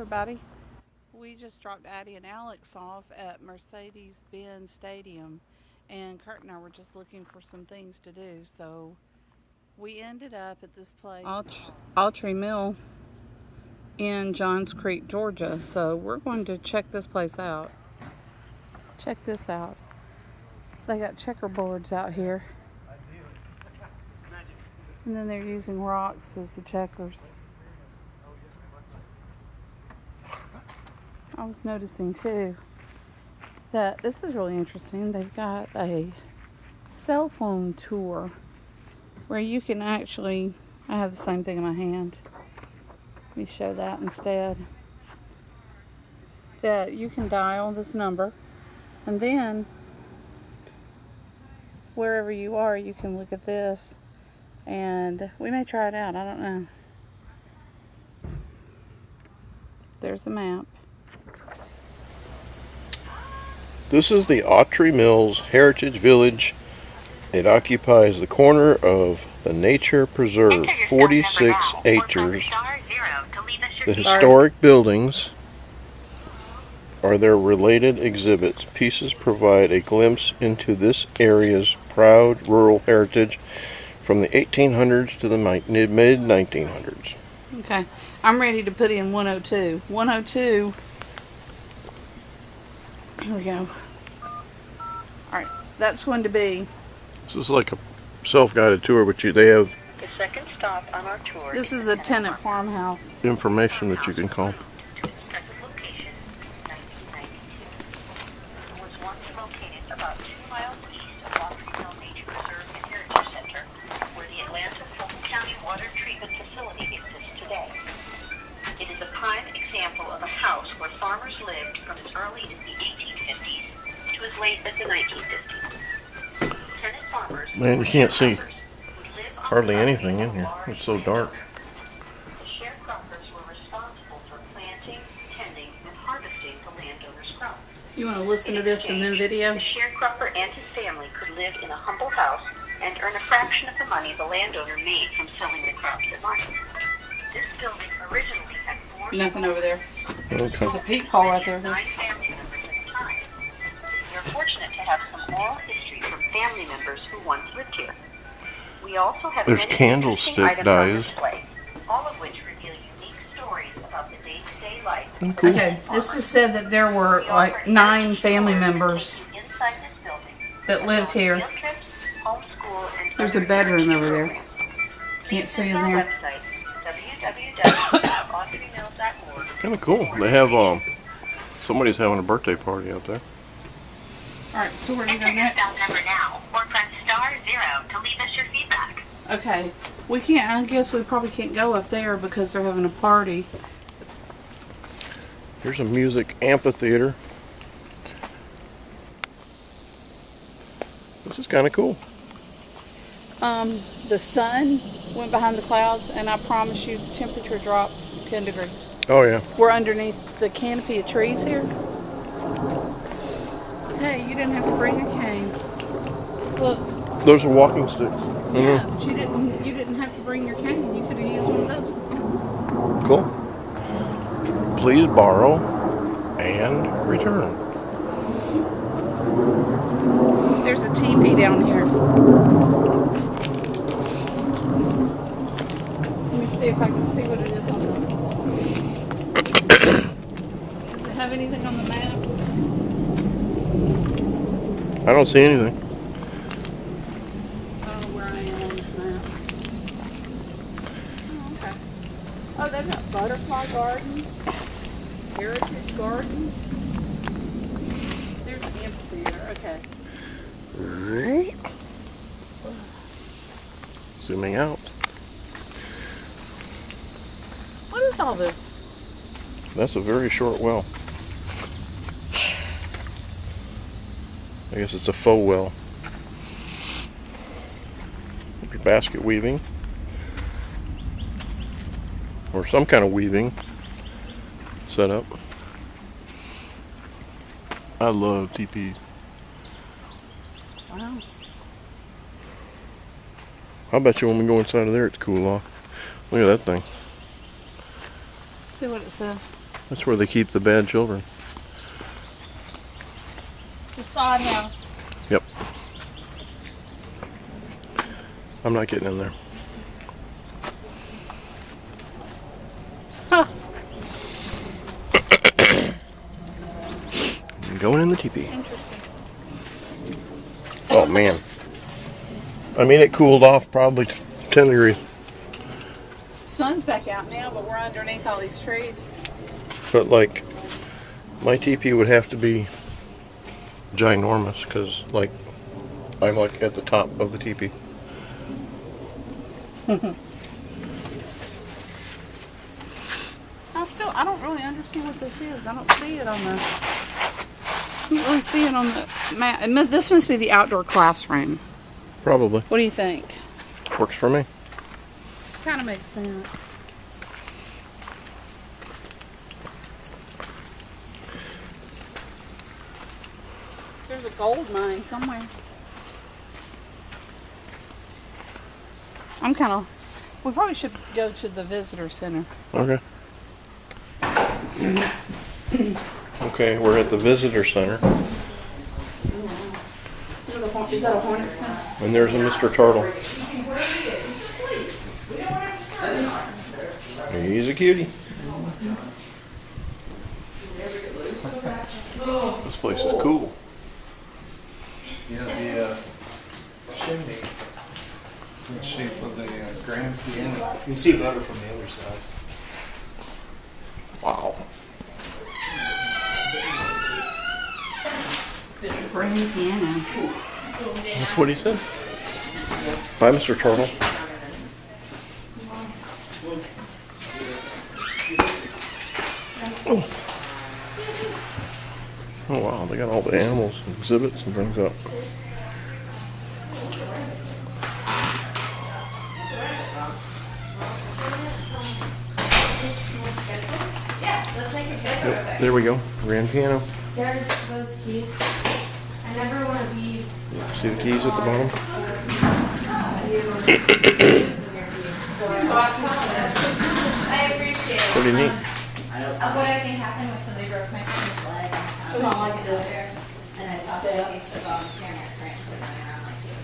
everybody. We just dropped Addie and Alex off at Mercedes-Benz Stadium, and Curt and I were just looking for some things to do. So we ended up at this place, Autrey Mill in Johns Creek, Georgia. So we're going to check this place out. Check this out. They got checkerboards out here, and then they're using rocks as the checkers. I was noticing too that this is really interesting. They've got a cell phone tour where you can actually, I have the same thing in my hand. Let me show that instead. That you can dial this number, and then wherever you are, you can look at this, and we may try it out. I don't know. There's the map. This is the Autrey Mills Heritage Village. It occupies the corner of the Nature Preserve, 46 acres. The historic buildings are their related exhibits. Pieces provide a glimpse into this area's proud rural heritage from the 1800s to the mid-1900s. Okay, I'm ready to put in 102. 102. Here we go. Alright, that's going to be... This is like a self-guided tour, but they have the second stop on our tour. This is a tenant farmhouse. Information that you can call. Location, 1992. It was once located about 2 miles east of Autrey Mill Nature Preserve and Heritage Center, where the Atlanta Fulton County Water Treatment Facility exists today. It is a prime example of a house where farmers lived from as early as the 1850s to as late as the 1950s. Tenant farmers, man, you can't see hardly anything in here. It's so dark. The sharecroppers were responsible for planting, tending, and harvesting the landowner's crops. You want to listen to this and then video? The sharecropper and his family could live in a humble house and earn a fraction of the money the landowner made from selling the crops at market. This building originally had 4 Nothing over there. Okay. There's a peephole right there. 9 family members at the time. We are fortunate to have some oral history from family members who once lived here. We also have There's many candlestick interesting items on dies. display, all of which reveal unique stories about the day-to-day life. Cool. Okay, this just said that there were like 9 family members Inside this building, that lived here. field trips, homeschool, and There's a other bedroom education over there. programs. Can't see in Visit our there. website, www.autreymill.org. Kind of cool. They have somebody's having a birthday party out there. Alright, so where do you go Enter your next? cell number now, or press *0 to leave us your feedback. Okay, we can't, I guess we probably can't go up there because they're having a party. Here's a music amphitheater. This is kind of cool. The sun went behind the clouds, and I promise you the temperature dropped 10 degrees. Oh yeah. We're underneath the canopy of trees here. Hey, you didn't have to bring a cane. Look, Those are walking sticks. yeah, but you didn't have to bring your cane. You could have used one of those. Cool. Please borrow and return. There's a teepee down here. Let me see if I can see what it is on the... Does it have anything on the map? I don't see anything. I don't know where I am on this map. Oh, okay. Oh, they've got butterfly gardens, heritage gardens. There's an amphitheater. Okay. Zooming out. What is all this? That's a very short well. I guess it's a faux well. Maybe basket weaving. Or some kind of weaving setup. I love teepees. Wow. I bet you when we go inside of there it's cool off. Look at that thing. See what it says. That's where they keep the bad children. It's a sod house. Yep. I'm not getting in there. Huh. I'm going in the teepee. Interesting. Oh man. I mean, it cooled off probably 10 degrees. Sun's back out now, but we're underneath all these trees. But like, my teepee would have to be ginormous because like, I'm like at the top of the teepee. I don't really understand what this is. I don't see it on the. I don't really see it on the map. This must be the outdoor classroom. Probably. What do you think? Works for me. Kind of makes sense. There's a gold mine somewhere. We probably should go to the visitor center. Okay. Okay, we're at the visitor center. Is that a hornet's nest? And there's a Mr. Turtle. He's a cutie. This place is cool. Yeah, the chimney is in the shape of a grand piano. You can see better from the other side. Wow. Grand piano. That's what he said. Bye, Mr. Turtle. Oh. Oh wow, they got all the animals, exhibits, and things up. Yep, there we go, grand piano. There's those keys. I never want to be. See the keys at the bottom? I appreciate it. Pretty neat. What I think happened was somebody broke my friend's leg. I don't like it over there. And I thought that they took off the camera and put it around like two.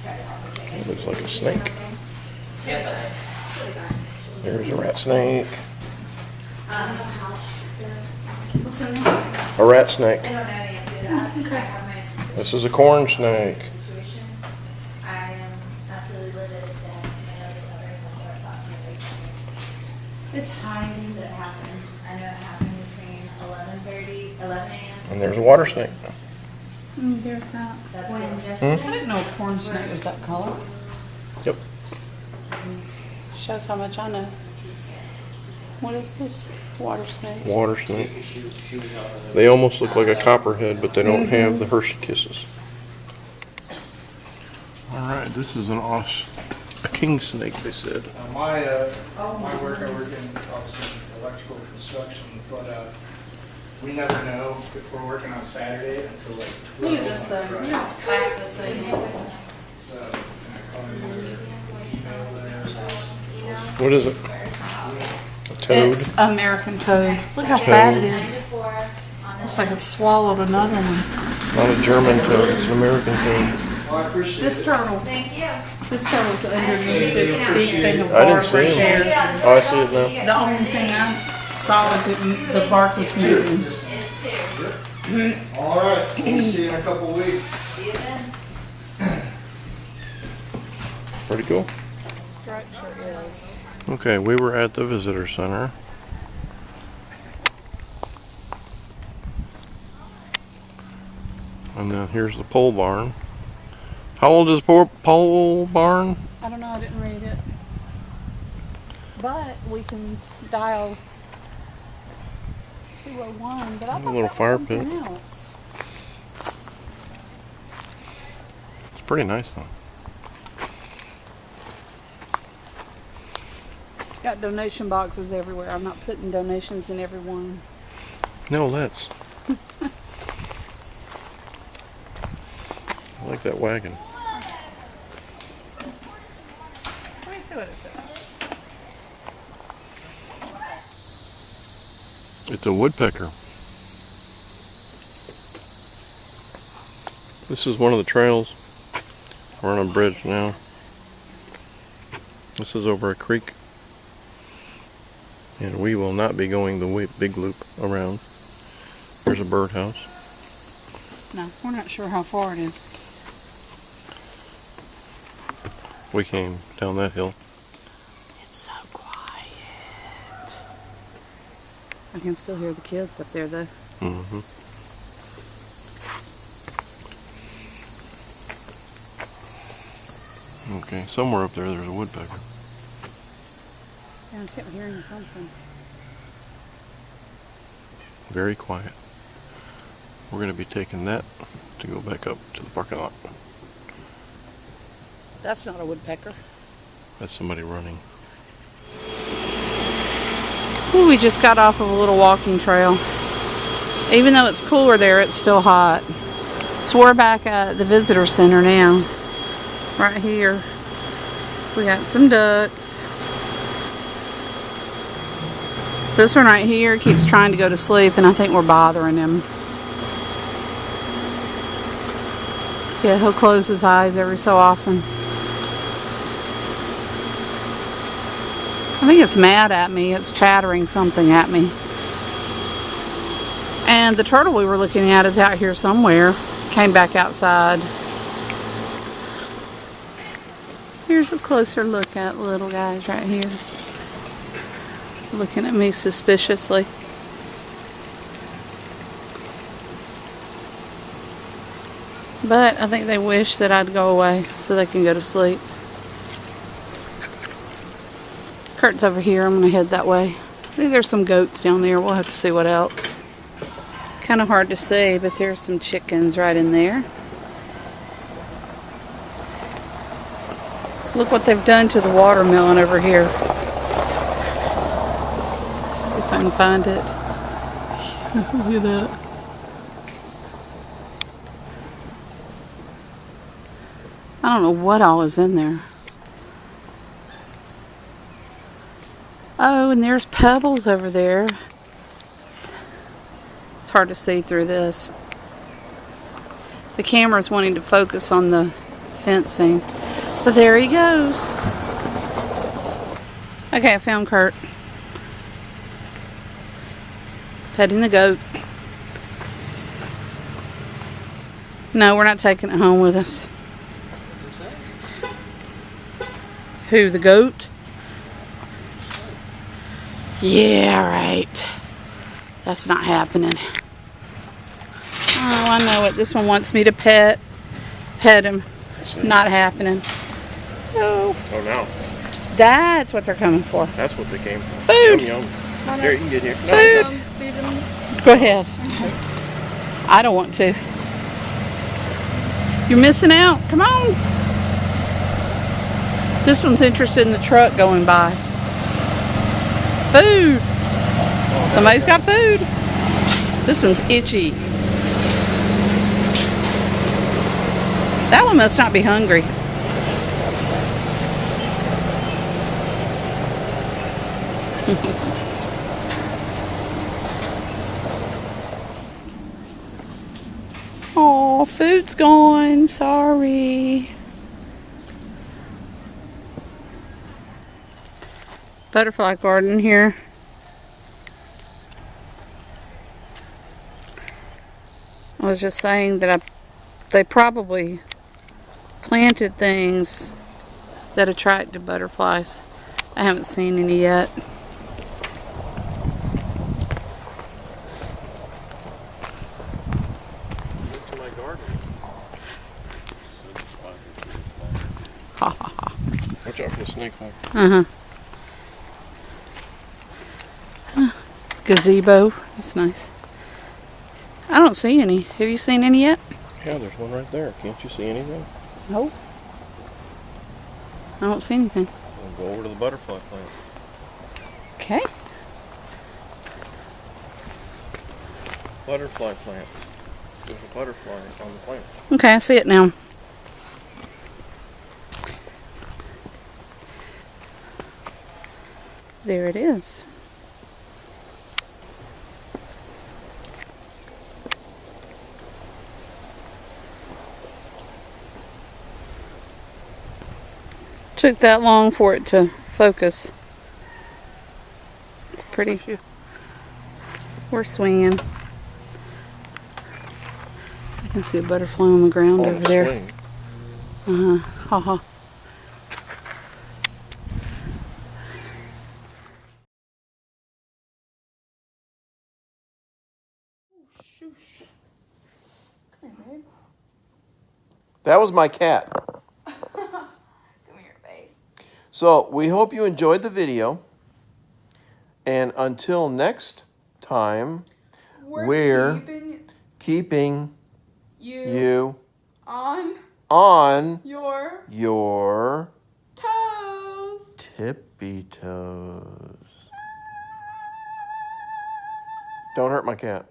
Try to help her take it. It looks like a snake. There's a rat snake. What's in there? A rat snake. I don't know the answer to that. I have my assistant This is a corn snake. situation. I am absolutely livid that I know this other people are talking about it. The timing that happened, I know it happened between 11 a.m. And there's a water snake. There's that. When I didn't know a corn snake was that color. Yep. Shows how much I know. What is this? Water snake. Water snake. They almost look like a copperhead, but they don't have the Hershey kisses. Alright, this is a king snake, they said. My work, I work in obviously electrical construction, but we never know if we're working on Saturday until like. Look at this thing. Right. Back this thing. So, can I call you or email there? What is it? A toad? It's American toad. Look how fat it is. Looks like it swallowed another one. Not a German toad, it's an American toad. Well, I appreciate This it. turtle. Thank you. This turtle's underneath this big thing of I didn't bark see right him. there. Oh, I see it now. The only thing I saw was the bark was moving. It's two. All right, we'll see you in a couple weeks. See you then. Pretty cool. Structure is. Okay, we were at the visitor center. And then here's the pole barn. How old is the pole barn? I don't know. I didn't read it. But we can dial 201. But I thought little that was fire something pit. else. It's pretty nice though. Got donation boxes everywhere. I'm not putting donations in every one. No, let's. I like that wagon. Let me see what it says. It's a woodpecker. This is one of the trails. We're on a bridge now. This is over a creek. And we will not be going the big loop around. There's a birdhouse. No, we're not sure how far it is. We came down that hill. It's so quiet. I can still hear the kids up there though. Mm-hmm. Okay, somewhere up there there's a woodpecker. Yeah, I kept hearing something. Very quiet. We're going to be taking that to go back up to the parking lot. That's not a woodpecker. That's somebody running. Ooh, we just got off of a little walking trail. Even though it's cooler there, it's still hot. So we're back at the visitor center now. Right here. We got some ducks. This one right here keeps trying to go to sleep, and I think we're bothering him. Yeah, he'll close his eyes every so often. I think it's mad at me. It's chattering something at me. And the turtle we were looking at is out here somewhere. Came back outside. Here's a closer look at little guys right here. Looking at me suspiciously. But I think they wish that I'd go away so they can go to sleep. Curt's over here. I'm going to head that way. I think there's some goats down there. We'll have to see what else. Kind of hard to see, but there's some chickens right in there. Look what they've done to the watermelon over here. See if I can find it. Look at that. I don't know what all is in there. Oh, and there's pebbles over there. It's hard to see through this. The camera's wanting to focus on the fencing. But there he goes. Okay, I found Curt. He's petting the goat. No, we're not taking it home with us. Who, the goat? Yeah, right. That's not happening. Oh, I know it. This one wants me to pet him. Not happening. Oh. Oh, now. That's what they're coming for. That's what they came for. Food. Yum, yum. Here, you can get here. Food. Go ahead. I don't want to. You're missing out. Come on. This one's interested in the truck going by. Food. Somebody's got food. This one's itchy. That one must not be hungry. Oh, food's gone. Sorry. Butterfly garden here. I was just saying that they probably planted things that attracted butterflies. I haven't seen any yet. To my garden. Ha ha ha. Watch out for the snake hole. Gazebo. That's nice. I don't see any. Have you seen any yet? Yeah, there's one right there. Can't you see anything? No. I don't see anything. We'll go over to the butterfly plant. Okay. Butterfly plant. There's a butterfly on the plant. Okay, I see it now. There it is. Took that long for it to focus. It's pretty. We're swinging. I can see a butterfly on the ground over there. Swing. Ha ha. Shoosh. Come here, babe. That was my cat. Come here, babe. So we hope you enjoyed the video. And until next time, we're keeping you on your toes. tippy toes. Don't hurt my cat.